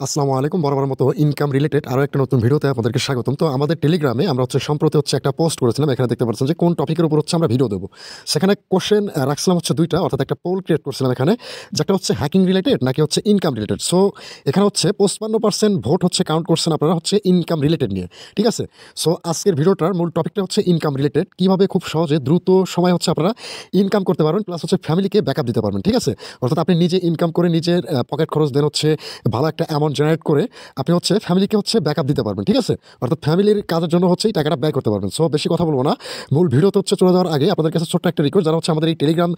আসসালামু আলাইকুম। বরাবরের মতো ইনকাম রিলেটেড আরো একটা নতুন ভিডিওতে আপনাদেরকে স্বাগতম। তো আমাদের টেলিগ্রামে আমরা সম্প্রতি একটা পোস্ট করেছিলাম। এখানে দেখতে পাচ্ছেন যে কোন টপিকের উপর আমরা ভিডিও দেব। সেখানে কোশ্চেন রাখছিলাম ২টা, অর্থাৎ একটা পোল ক্রিয়েট করছিলাম এখানে, যে একটা হ্যাকিং রিলেটেড নাকি ইনকাম রিলেটেড। সো এখানে ৫৫% ভোট কাউন্ট করছেন আপনারা ইনকাম রিলেটেড নিয়ে। ঠিক আছে? সো আজকের ভিডিওটার মূল টপিকটা ইনকাম রিলেটেড। কিভাবে খুব সহজে দ্রুত সময় আপনারা ইনকাম করতে পারবেন, প্লাস ফ্যামিলিকে ব্যাকআপ দিতে পারবেন। ঠিক আছে? অর্থাৎ আপনি নিজে ইনকাম করে নিজের পকেট খরচ দেন ভালো একটা অ্যামাউন্ট জেনারেট করে আপনি ফ্যামিলিকে ব্যাকআপ দিতে পারবেন। ঠিক আছে? অর্থাৎ ফ্যামিলির কাজের জন্য এই টাকাটা ব্যয় করতে পারবেন। সো বেশি কথা বলবো না, মূল ভিডিওতে চলে যাওয়ার আগে আপনাদের কাছে ছোট্ট একটা রিকোয়েস্ট, যারা আমাদের এই টেলিগ্রাম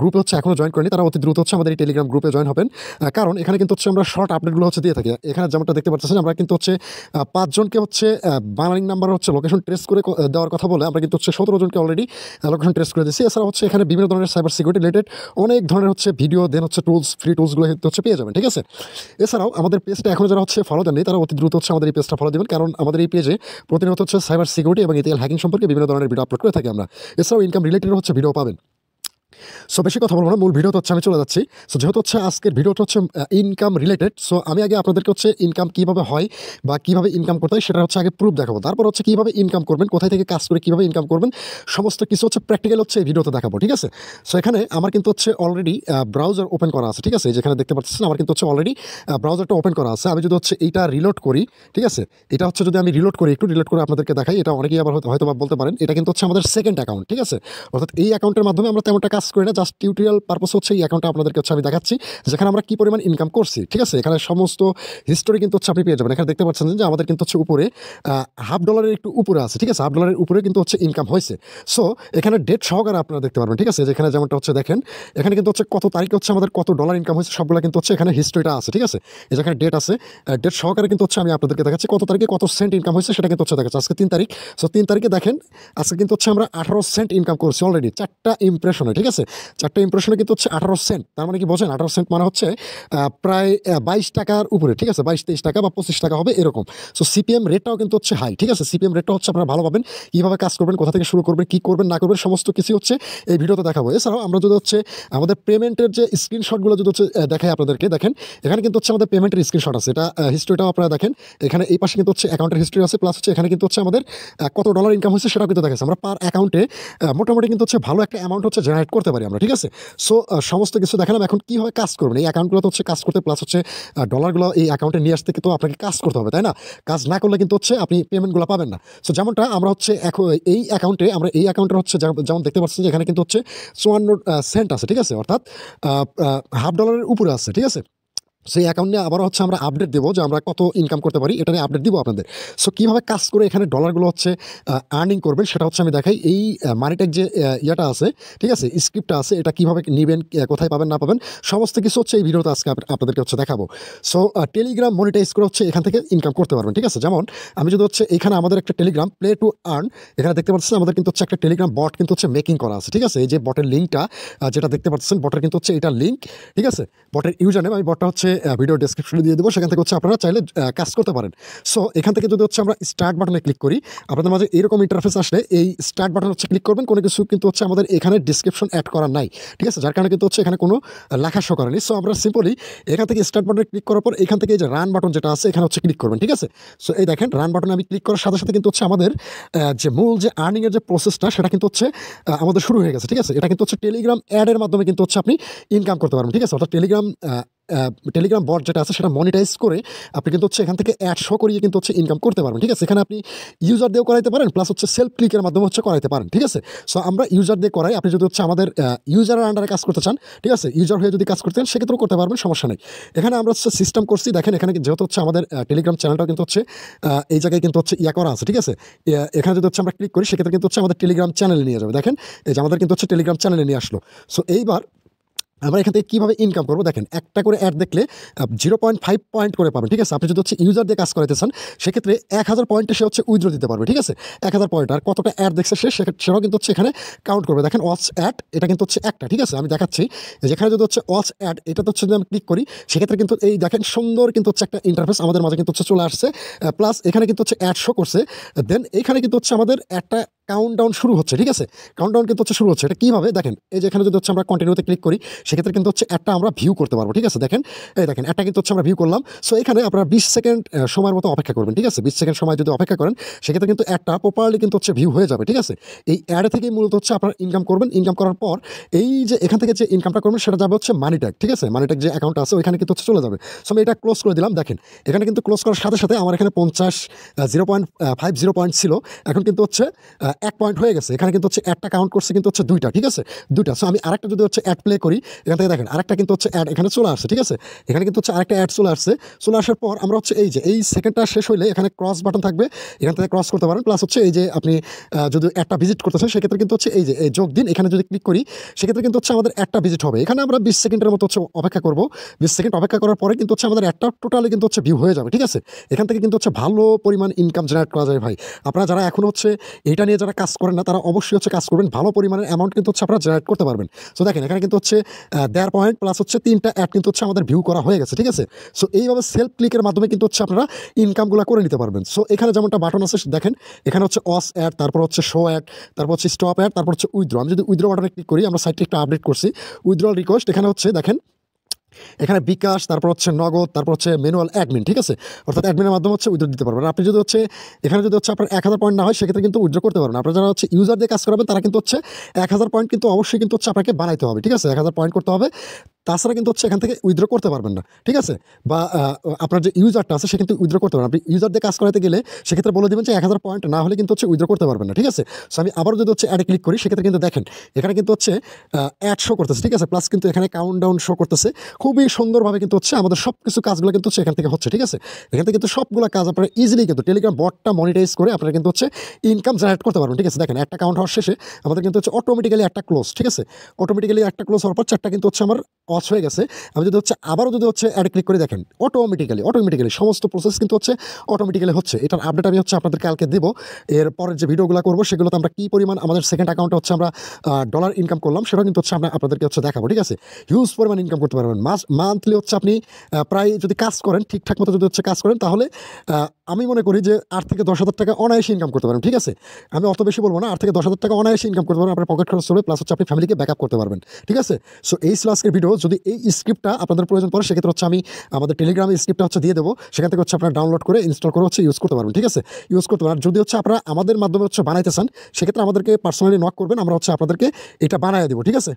গ্রুপে এখনো জয়েন করেনি, তারা অতি দ্রুত আমাদের এই টেলিগ্রাম গ্রুপে জয়েন হবেন। কারণ এখানে কিন্তু আমরা শর্ট আপডেটগুলো দিয়ে থাকি। এখানে যেমনটা দেখতে পাচ্ছেন, আমরা কিন্তু 5 জনকে বার্নিং নাম্বার লোকেশন ট্রেস করে দেওয়ার কথা বলে আমরা কিন্তু 17 জনকে অলরেডি লোকেশন ট্রেস করে দিচ্ছি। এছাড়া এখানে বিভিন্ন ধরনের সাইবার সিকিউরিটি রিলেটেড অনেক ধরনের ভিডিও দেন টুলস, ফ্রি টুলসগুলো পেয়ে যাবেন। ঠিক আছে? এছাড়াও আমাদের পেজটা এখন যারা ফলো দেননি, তারা অতি দ্রুত আমাদের এই পেজটা ফলো দেবেন, কারণ আমাদের এই পেজে প্রতিনিয়ত সাইবার সিকিউরিটি এবং ইথিক্যাল হ্যাকিং সম্পর্কে বিভিন্ন ধরনের ভিডিও আপলোড করে থাকি আমরা। এছাড়াও ইনকাম রিলেটেড ভিডিও পাবেন। সো বেশি কথা বলবো না, মূল ভিডিওতে আমি চলে যাচ্ছি। সো যেহেতু আজকের ভিডিওটা ইনকাম রিলেটেড, সো আমি আগে আপনাদেরকে ইনকাম কীভাবে হয় বা কীভাবে ইনকাম করতে হয় সেটা আগে প্রুফ দেখাবো। তারপর কীভাবে ইনকাম করবেন, কোথায় থেকে কাজ করে কীভাবে ইনকাম করবেন, সমস্ত কিছু প্র্যাকটিক্যাল এই ভিডিওতে দেখাবো। ঠিক আছে? সো এখানে আমার কিন্তু অলরেডি ব্রাউজার ওপেন করা আছে। ঠিক আছে? যেখানে দেখতে পাচ্ছেন আমার কিন্তু অলরেডি ব্রাউজারটা ওপেন করা আছে। আমি যদি এইটা রিলোড করি, ঠিক আছে, এটা যদি আমি রিলোড করি, একটু রিলোড করে আপনাদেরকে দেখাই, এটা অনেকেই আবার হয়তো বলতে পারেন এটা কিন্তু আমাদের সেকেন্ড অ্যাকাউন্ট। ঠিক আছে? অর্থাৎ এই অ্যাকাউন্টের মাধ্যমে আমরা তেমনটা কাজ করি না, জাস্ট টিউটোরিয়াল পারপাস এই অ্যাকাউন্টটা আপনাদেরকে আমি দেখাচ্ছি, যেখানে আমরা কি পরিমাণ ইনকাম করছি। ঠিক আছে? এখানে সমস্ত হিস্টোরি কিন্তু আপনি পেয়ে যাবেন। এখানে দেখতে পাচ্ছেন যে আমাদের কিন্তু উপরে $1/2 একটু উপরে আছে। ঠিক আছে? $1/2 উপরে কিন্তু ইনকাম হয়েছে। সো এখানে ডেট সহকারে আপনারা দেখতে পারবেন। ঠিক আছে? যেখানে যেমনটা দেখেন, এখানে কিন্তু কত তারিখে আমাদের কত ডলার ইনকাম হয়েছে, সবগুলো কিন্তু এখানে হিস্টোরিটা আছে। ঠিক আছে? এই যেখানে ডেট আছে, ডেট সহকারে কিন্তু আমি আপনাদেরকে দেখাচ্ছি কত তারিখে কত সেন্ট ইনকাম হয়েছে, সেটা কিন্তু দেখাচ্ছে। আজকে 3 তারিখ। সো 3 তারিখে দেখেন, আজকে কিন্তু আমরা 18 সেন্ট ইনকাম করছি অলরেডি 4টা ইমপ্রেশনে। ঠিক আছে? 4টা ইমপ্রেশনে কিন্তু 18 সেন্ট। তার মানে কি বোঝেন? 18 সেন্ট মানে প্রায় 22 টাকার উপরে। ঠিক আছে? 22-23 টাকা বা 25 টাকা হবে এরকম। সো সিপিএম রেটটাও কিন্তু হাই। ঠিক আছে? সিপিএম রেটটা আপনারা ভালো পাবেন। কীভাবে কাজ করবেন, কোথা থেকে শুরু করবেন, কী করবেন না করবেন, সমস্ত কিছু এই ভিডিওতে দেখাবো। এছাড়াও আমরা যদি আমাদের পেমেন্টের যে স্ক্রিনশটগুলো যদি দেখাই আপনাদেরকে, দেখেন এখানে কিন্তু আমাদের পেমেন্টের স্ক্রিনশট আছে। এটা হিস্ট্রিটাও আপনারা দেখেন। এখানে এই পাশে কিন্তু অ্যাকাউন্টের হিস্ট্রি আছে, প্লাস এখানে কিন্তু আমাদের কত ডলার ইনকাম হয়েছে সেটাও কিন্তু দেখাচ্ছে। আমরা পার অ্যাকাউন্টে মোটামুটি কিন্তু ভালো একটা অ্যামাউন্ট জেনারেট করতে পারি আমরা। ঠিক আছে? সো সমস্ত কিছু দেখালাম। এখন কীভাবে কাজ করবেন, এই অ্যাকাউন্টগুলো কাজ করতে, প্লাস ডলারগুলো এই অ্যাকাউন্টে নিয়ে আসতে কিন্তু আপনাকে কাজ করতে হবে, তাই না? কাজ না করলে কিন্তু আপনি পেমেন্টগুলো পাবেন না। সো যেমনটা আমরা এখন এই অ্যাকাউন্টে যেমন দেখতে পাচ্ছেন যে এখানে কিন্তু 54 সেন্ট আছে। ঠিক আছে? অর্থাৎ $1/2 উপরে আছে। ঠিক আছে? সেই অ্যাকাউন্ট নিয়ে আবারও আমরা আপডেট দেবো যে আমরা কত ইনকাম করতে পারি, এটা নিয়ে আপডেট দিব আপনাদের। সো কীভাবে কাজ করে এখানে ডলারগুলো আর্নিং করবেন সেটা আমি দেখাই। এই মানিটেক যে ইয়েটা আছে, ঠিক আছে, স্ক্রিপ্টটা আছে, এটা কীভাবে নেবেন, কোথায় পাবেন না পাবেন, সমস্ত কিছু এই ভিডিওতে আজকে আপনাদেরকে দেখাবো। সো টেলিগ্রাম মনিটাইজ করে এখান থেকে ইনকাম করতে পারবেন। ঠিক আছে? যেমন আমি যদি এখানে আমাদের একটা টেলিগ্রাম প্লে টু আর্ন, এখানে দেখতে পাচ্ছেন আমাদের কিন্তু একটা টেলিগ্রাম বট কিন্তু মেকিং করা আছে। ঠিক আছে? এই যে বটের লিঙ্কটা যেটা দেখতে পাচ্ছেন, বটের কিন্তু এটা লিঙ্ক। ঠিক আছে? বটের ইউজার নেম আমি বটটা ভিডিও ডেসক্রিপশনে দিয়ে দেবো, সেখান থেকে আপনারা চাইলে কাজ করতে পারেন। সো এখান থেকে যদি আমরা স্টার্ট বাটনে ক্লিক করি, আপনাদের মাঝে এরকম ইন্টারফেস আসলে এই স্টার্ট বাটন ক্লিক করবেন। কোনো কিছু কিন্তু আমাদের এখানে ডিসক্রিপশন অ্যাড করা নাই। ঠিক আছে? যার কারণে কিন্তু এখানে কোনো লেখা শো করেনি। সো আমরা সিম্পলি এখান থেকে স্টার্ট বাটনে ক্লিক করার পর এখান থেকে এই যে রান বাটন যেটা আছে এখানে ক্লিক করবেন। ঠিক আছে? সো এই দেখেন রান বাটনে আমি ক্লিক করার সাথে সাথে কিন্তু আমাদের যে মূল যে আর্নিংয়ের যে প্রসেসটা সেটা কিন্তু আমাদের শুরু হয়ে গেছে। ঠিক আছে? এটা কিন্তু টেলিগ্রাম অ্যাডের মাধ্যমে কিন্তু আপনি ইনকাম করতে পারবেন। ঠিক আছে? অর্থাৎ টেলিগ্রাম বট যেটা আছে সেটা মনিটাইজ করে আপনি কিন্তু এখান থেকে অ্যাড শো করিয়ে কিন্তু ইনকাম করতে পারবেন। ঠিক আছে? এখানে আপনি ইউজার দিয়েও করাইতে পারেন, প্লাস সেলফ ক্লিকের মাধ্যমে করাইতে পারেন। ঠিক আছে? সো আমরা ইউজার দিয়ে করাই। আপনি যদি আমাদের ইউজারের আন্ডারে কাজ করতে চান, ঠিক আছে, ইউজার হয়ে যদি কাজ করতে চান সেক্ষেত্রেও করতে পারবেন, সমস্যা নেই। এখানে আমরা সিস্টেম করছি, দেখেন এখানে যেহেতু আমাদের টেলিগ্রাম চ্যানেলটাও কিন্তু এই জায়গায় কিন্তু ইয়া করা আছে। ঠিক আছে? এখানে যদি আমরা ক্লিক করি সেক্ষেত্রে কিন্তু আমাদের টেলিগ্রাম চ্যানেলে নিয়ে যাবে। দেখেন এই যে আমাদের কিন্তু টেলিগ্রাম চ্যানেলে নিয়ে আসলো। সো এইবার আমরা এখান থেকে কীভাবে ইনকাম করবো, দেখেন একটা করে অ্যাড দেখলে 0.5 পয়েন্ট করে পাবেন। ঠিক আছে? আপনি যদি ইউজার দিয়ে কাজ করাতে চান সেক্ষেত্রে 1000 পয়েন্টে সে উইথড্র দিতে পারবে। ঠিক আছে? 1000 পয়েন্ট। আর কতটা অ্যাড দেখছে সেটাও কিন্তু এখানে কাউন্ট করবে। দেখেন ওয়াচ অ্যাড, এটা কিন্তু একটা। ঠিক আছে? আমি দেখাচ্ছি যেখানে যদি ওয়াচ অ্যাড, এটা তো যদি আমি ক্লিক করি সেক্ষেত্রে কিন্তু এই দেখেন সুন্দর কিন্তু একটা ইন্টারফেস আমাদের মাঝে কিন্তু চলে আসছে। প্লাস এখানে কিন্তু অ্যাড শো করছে। দেন এখানে কিন্তু আমাদের একটা কাউন্টডাউন শুরু হচ্ছে, ঠিক আছে? কাউন্টডাউন কিন্তু হচ্ছে শুরু হচ্ছে। এটা কীভাবে দেখেন, এই যে এখানে যদি হচ্ছে আমরা কন্টিনিউতে ক্লিক করি, সেক্ষেত্রে কিন্তু হচ্ছে অ্যাডটা আমরা ভিউ করতে পারবো, ঠিক আছে? দেখেন, এই দেখেন অ্যাডটা কিন্তু হচ্ছে আমরা ভিউ করলাম। সো এখানে আপনারা 20 সেকেন্ড সময়ের মতো অপেক্ষা করবেন, ঠিক আছে? 20 সেকেন্ড সময় যদি অপেক্ষা করেন, সেক্ষেত্রে কিন্তু অ্যাডটা প্রপারলি কিন্তু হচ্ছে ভিউ হয়ে যাবে, ঠিক আছে? এই অ্যাড থেকেই মূলত হচ্ছে আপনারা ইনকাম করবেন। ইনকাম করার পর এই যে এখান থেকে যে ইনকামটা করবেন সেটা যাবে হচ্ছে মানি ট্যাগ, ঠিক আছে? মানি ট্যাগ যে অ্যাকাউন্ট আছে ওইখানে কিন্তু হচ্ছে চলে যাবে। সো আমি এটা ক্লোজ করে দিলাম। দেখেন এখানে কিন্তু ক্লোজ করার সাথে সাথে আমার এখানে 0.50 পয়েন্ট ছিল, এখন কিন্তু হচ্ছে 1 পয়েন্ট হয়ে গেছে। এখানে কিন্তু হচ্ছে অ্যাডটা কাউন্ট করছে কিন্তু হচ্ছে 2টা, ঠিক আছে? 2টা। সো আমি আরেকটা যদি হচ্ছে অ্যাড প্লে করি, এখান থেকে দেখেন আরেকটা কিন্তু হচ্ছে অ্যাড এখানে চলে আসছে, ঠিক আছে? এখানে কিন্তু হচ্ছে আরেকটা অ্যাড চলে আসছে। চলে আসার পর আমরা হচ্ছে এই যে এই সেকেন্ডটা শেষ হইলে এখানে ক্রস বাটন থাকবে, এখান থেকে ক্রস করতে পারেন। প্লাস হচ্ছে এই যে আপনি যদি অ্যাডটা ভিজিট করতেছেন, সেক্ষেত্রে কিন্তু হচ্ছে এই যে এই যোগ দিন, এখানে যদি ক্লিক করি, সেক্ষেত্রে কিন্তু হচ্ছে আমাদের অ্যাডটা ভিজিট হবে। এখানে আমরা 20 সেকেন্ডের মতো হচ্ছে অপেক্ষা করবো। 20 সেকেন্ড অপেক্ষা করার পরে কিন্তু হচ্ছে আমাদের অ্যাডটা টোটালি কিন্তু হচ্ছে ভিউ হয়ে যাবে, ঠিক আছে? এখান থেকে কিন্তু হচ্ছে ভালো পরিমাণ ইনকাম জেনারেট করা যায় ভাই। আপনারা যারা এখন হচ্ছে এটা নিয়ে যারা কাজ করেন না, তারা অবশ্যই হচ্ছে কাজ করবেন। ভালো পরিমাণের অ্যামাউন্ট কিন্তু হচ্ছে আপনারা জেনারেট করতে পারবেন। সো দেখেন এখানে কিন্তু হচ্ছে 1.5 পয়েন্ট প্লাস হচ্ছে 3টা অ্যাড কিন্তু হচ্ছে আমাদের ভিউ করা হয়ে গেছে, ঠিক আছে? সো এইভাবে সেলফ ক্লিকের মাধ্যমে কিন্তু হচ্ছে আপনারা ইনকামগুলো করে নিতে পারবেন। সো এখানে যেমনটা বাটন আছে দেখেন, এখানে হচ্ছে অস অ্যাড, তারপর হচ্ছে শো অ্যাড, তারপর হচ্ছে স্টপ অ্যাড, তারপর হচ্ছে উইথড্র। আমি যদি উইথড্র বাটনে ক্লিক করি, আমরা সাইটটা একটু আপডেট করছি, উইথড্রল রিকোয়েস্ট। এখানে হচ্ছে দেখেন এখানে বিকাশ, তারপর হচ্ছে নগদ, তারপর হচ্ছে ম্যানুয়াল অ্যাডমিন, ঠিক আছে? অর্থাৎ অ্যাডমিনের মাধ্যমে হচ্ছে উইথড্র দিতে পারবেন। আপনি যদি হচ্ছে এখানে যদি হচ্ছে আপনার 1000 পয়েন্ট না হয়, সেক্ষেত্রে কিন্তু উইথড্র করতে পারবেন। আপনারা যারা হচ্ছে ইউজার দিয়ে কাজ করাবেন, তারা কিন্তু হচ্ছে 1000 পয়েন্ট কিন্তু অবশ্যই কিন্তু হচ্ছে আপনাকে বানাইতে হবে, ঠিক আছে? 1000 পয়েন্ট করতে হবে, তাছাড়া কিন্তু হচ্ছে এখান থেকে উইথড্র করতে পারবেন না, ঠিক আছে? বা আপনার যে ইউজারটা আছে সে কিন্তু উইথড্র করতে পারবেন। আপনি ইউজার দিয়ে কাজ করাতে গেলে সেক্ষেত্রে বলে দেবেন যে 1000 পয়েন্ট না হলে কিন্তু হচ্ছে উইথড্র করতে পারবেন না, ঠিক আছে? সো আমি আবারও যদি হচ্ছে অ্যাডে ক্লিক করি, সেক্ষেত্রে কিন্তু দেখেন এখানে কিন্তু হচ্ছে অ্যাড শো করতেছে, ঠিক আছে? প্লাস কিন্তু এখানে কাউন্টডাউন শো করতেছে। খুবই সুন্দরভাবে কিন্তু হচ্ছে আমাদের সব কিছু কাজগুলো কিন্তু হচ্ছে এখান থেকে হচ্ছে, ঠিক আছে? এখান থেকে কিন্তু সবগুলো কাজ আপনারা ইজিলি কিন্তু টেলিগ্রাম বটটা মনিটাইজ করে আপনারা কিন্তু হচ্ছে ইনকাম জেনারেট করতে পারবেন, ঠিক আছে? দেখেন একটা কাউন্ট হওয়ার শেষে আমাদের কিন্তু হচ্ছে অটোমেটিক্যালি একটা ক্লোজ, ঠিক আছে? অটোমেটিক্যালি একটা ক্লোজ হওয়ার পর 4টা কিন্তু হচ্ছে আমার অফ হয়ে গেছে। আমি যদি হচ্ছে আবারও যদি হচ্ছে অ্যাড ক্লিক করে দেখেন, অটোমেটিক্যালি সমস্ত প্রসেস কিন্তু হচ্ছে অটোমেটিক্যালি হচ্ছে। এটার আপডেট আমি হচ্ছে আপনাদের কালকে দেবো। এর পরের যে ভিডিওগুলো করবো, সেগুলোতে আমরা কী পরিমাণ আমাদের সেকেন্ড অ্যাকাউন্টে হচ্ছে আমরা ডলার ইনকাম করলাম, সেটা কিন্তু হচ্ছে আমরা আপনাদেরকে হচ্ছে দেখাবো, ঠিক আছে? হিউজ পরিমাণ ইনকাম করতে পারবেন। মান্থলি হচ্ছে আপনি প্রায় যদি কাজ করেন, ঠিকঠাক মতো যদি হচ্ছে কাজ করেন, তাহলে আমি মনে করি যে 8 থেকে 10,000 টাকা অনায়াসে ইনকাম করতে পারেন, ঠিক আছে? আমি অত বেশি বলবো না, 8 থেকে 10,000 টাকা অনায়াসে ইনকাম করতে পারবেন। আপনার পকেট খরচ চলবে, প্লাস হচ্ছে আপনি ফ্যামিলিকে ব্যাকআপ করতে পারবেন, ঠিক আছে? সো এই ছিল আজকের ভিডিও। যদি এই স্ক্রিপ্টটা আপনাদের প্রয়োজন পড়ে, সেক্ষেত্রে হচ্ছে আমি আমাদের টেলিগ্রামে স্ক্রিপ্টটা হচ্ছে দিয়ে দেবো। সেখান থেকে হচ্ছে আপনারা ডাউনলোড করে ইনস্টল করে হচ্ছে ইউজ করতে পারবেন, ঠিক আছে? ইউজ করতে পারেন। যদি হচ্ছে আপনারা আমাদের মাধ্যমে হচ্ছে বানাইতে চান, সেক্ষেত্রে আমাদেরকে পার্সোনালি নক করবেন, আমরা হচ্ছে আপনাদেরকে এটা বানিয়ে দেবো, ঠিক আছে?